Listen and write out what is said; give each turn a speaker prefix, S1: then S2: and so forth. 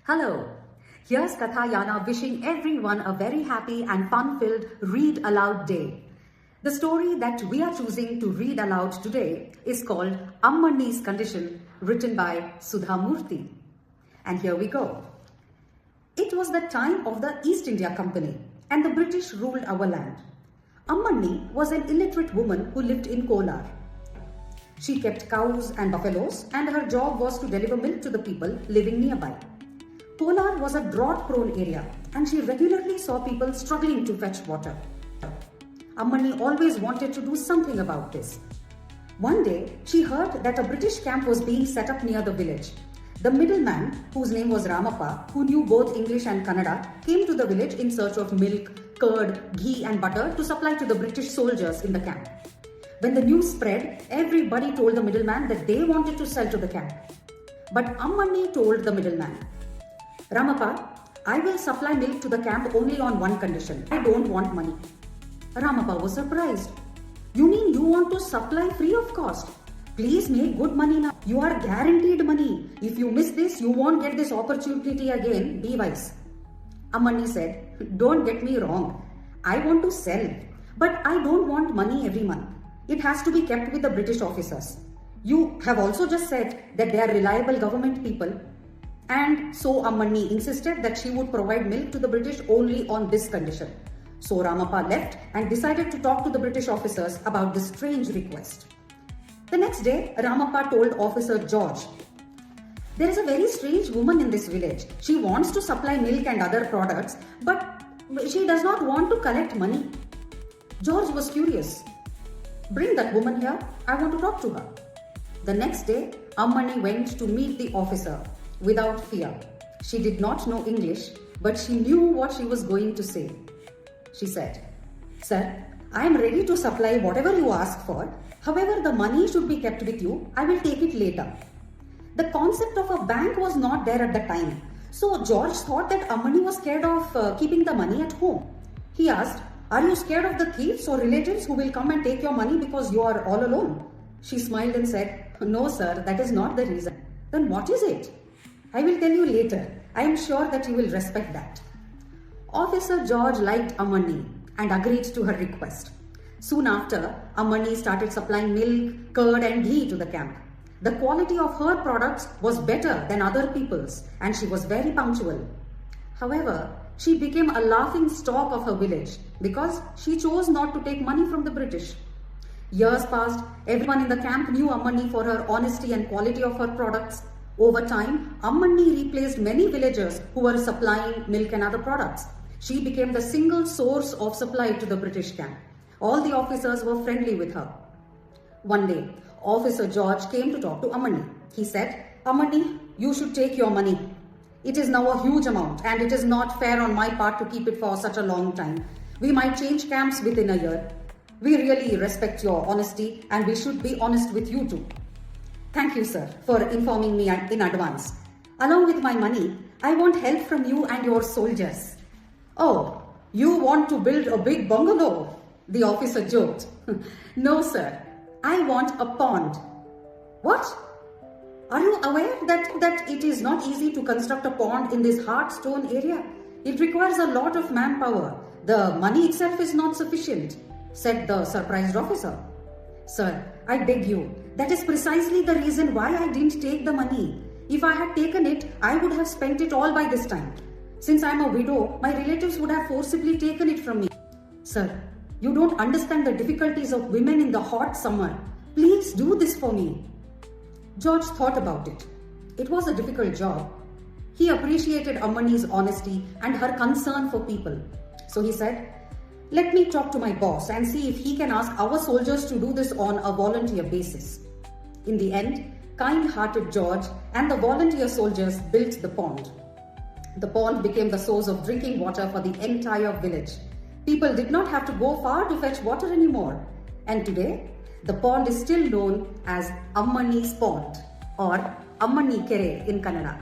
S1: Hello, here's Kathaa Yaana wishing everyone a very happy and fun-filled Read Aloud Day. The story that we are choosing to read aloud today is called Ammani's Condition, written by Sudha Murthy. And here we go. It was the time of the East India Company and the British ruled our land. Ammani was an illiterate woman who lived in Kolar. She kept cows and buffaloes, and her job was to deliver milk to the people living nearby. Kolar was a drought-prone area, and she regularly saw people struggling to fetch water. Ammani always wanted to do something about this. One day, she heard that a British camp was being set up near the village. The middleman, whose name was Ramappa, who knew both English and Kannada, came to the village in search of milk, curd, ghee and butter to supply to the British soldiers in the camp. When the news spread, everybody told the middleman that they wanted to sell to the camp. But Ammani told the middleman, "Ramappa, I will supply milk to the camp only on one condition. I don't want money." Ramappa was surprised. "You mean you want to supply free of cost? Please make good money now. You are guaranteed money. If you miss this, you won't get this opportunity again. Be wise." Ammani said, "Don't get me wrong. I want to sell, but I don't want money every month. It has to be kept with the British officers. You have also just said that they are reliable government people." And so Ammani insisted that she would provide milk to the British only on this condition. So Ramappa left and decided to talk to the British officers about this strange request. The next day, Ramappa told Officer George, "There is a very strange woman in this village. She wants to supply milk and other products, but she does not want to collect money." George was curious. "Bring that woman here. I want to talk to her." The next day, Ammani went to meet the officer without fear. She did not know English, but she knew what she was going to say. She said, "Sir, I am ready to supply whatever you ask for. However, the money should be kept with you. I will take it later." The concept of a bank was not there at the time. So George thought that Ammani was scared of keeping the money at home. He asked, "Are you scared of the thieves or relatives who will come and take your money because you are all alone?" She smiled and said, "No, sir, that is not the reason." "Then what is it?" "I will tell you later. I am sure that you will respect that." Officer George liked Ammani and agreed to her request. Soon after, Ammani started supplying milk, curd and ghee to the camp. The quality of her products was better than other people's, and she was very punctual. However, she became a laughing stock of her village because she chose not to take money from the British. Years passed. Everyone in the camp knew Ammani for her honesty and quality of her products. Over time, Ammani replaced many villagers who were supplying milk and other products. She became the single source of supply to the British camp. All the officers were friendly with her. One day, Officer George came to talk to Ammani. He said, "Ammani, you should take your money. It is now a huge amount and it is not fair on my part to keep it for such a long time. We might change camps within a year. We really respect your honesty and we should be honest with you too. Thank you, sir, for informing me in advance. Along with my money, I want help from you and your soldiers." "Oh, you want to build a big bungalow?" the officer joked. "No, sir. I want a pond." "What? Are you aware that it is not easy to construct a pond in this hard stone area? It requires a lot of manpower. The money itself is not sufficient," said the surprised officer. "Sir, I beg you, that is precisely the reason why I didn't take the money. If I had taken it, I would have spent it all by this time. Since I am a widow, my relatives would have forcibly taken it from me. Sir, you don't understand the difficulties of women in the hot summer. Please do this for me." George thought about it. It was a difficult job. He appreciated Ammani's honesty and her concern for people. So he said, "Let me talk to my boss and see if he can ask our soldiers to do this on a volunteer basis." In the end, kind-hearted George and the volunteer soldiers built the pond. The pond became the source of drinking water for the entire village. People did not have to go far to fetch water anymore. And today, the pond is still known as Ammani's Pond or Ammani Kere in Kannada.